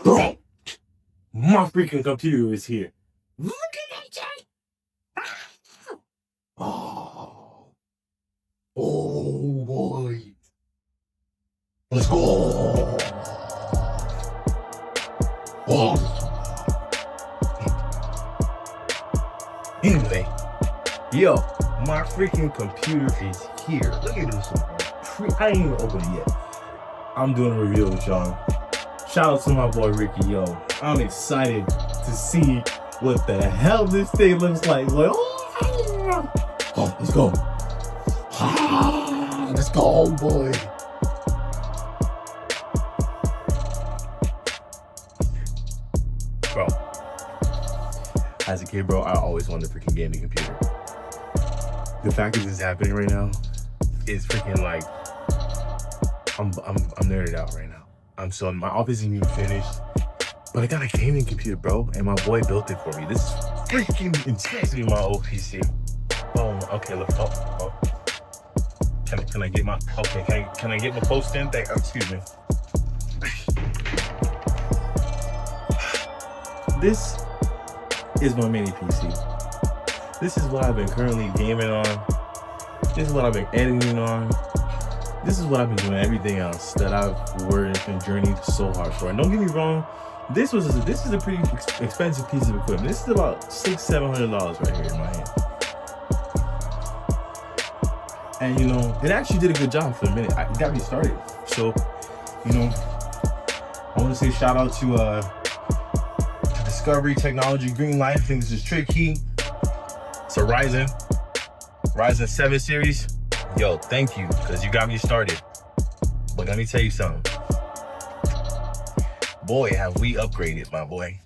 Bro, my freaking computer is here. Look at that shit. Oh. Oh boy. Let's go. Oh. Anyway, yo, my freaking computer is here. Look at this one. I ain't even opened it yet. I'm doing a review with y'all. Shout out to my boy Ricky, yo. I'm excited to see what the hell this thing looks like. Like, oh, let's go. Ah, let's go, boy. Bro, as a kid, bro, I always wanted a freaking gaming computer. The fact that this is happening right now is freaking like, I'm nerded out right now. My office isn't even finished, but I got a gaming computer, bro, and my boy built it for me. This is freaking intensely my old PC. Oh, okay, look. Oh. Can I get my, okay, can I get my post in? Excuse me. This is my mini PC. This is what I've been currently gaming on. This is what I've been editing on. This is what I've been doing everything else that I've worked and journeyed so hard for. And don't get me wrong, this is a pretty expensive piece of equipment. This is about $600-700 right here in my hand. And you know, it actually did a good job for a minute. It got me started. So, you know, I want to say shout out to Discovery Technology Green Light. I think this is Tricky. It's a Ryzen 7 series. Yo, thank you, because you got me started. But let me tell you something. Boy, have we upgraded, my boy.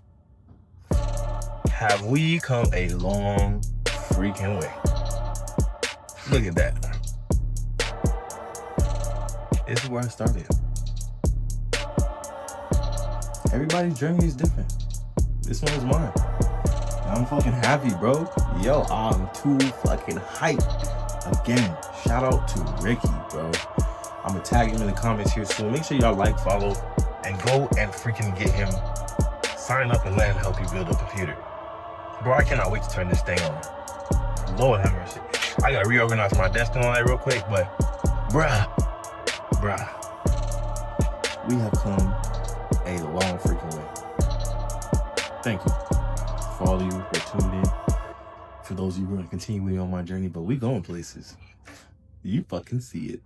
Have we come a long freaking way. Look at that. This is where I started. Everybody's journey is different. This one is mine. I'm fucking happy, bro. Yo, I'm too fucking hyped. Again, shout out to Ricky, bro. I'm gonna tag him in the comments here soon. Make sure y'all like, follow, and go and freaking get him. Sign up and let him help you build a computer. Bro, I cannot wait to turn this thing on. Lord have mercy. I gotta reorganize my desk and all that real quick, but bruh, we have come a long freaking way. Thank you for all of you who are tuned in. For those of you who are continuing on my journey, but we going places. You fucking see it.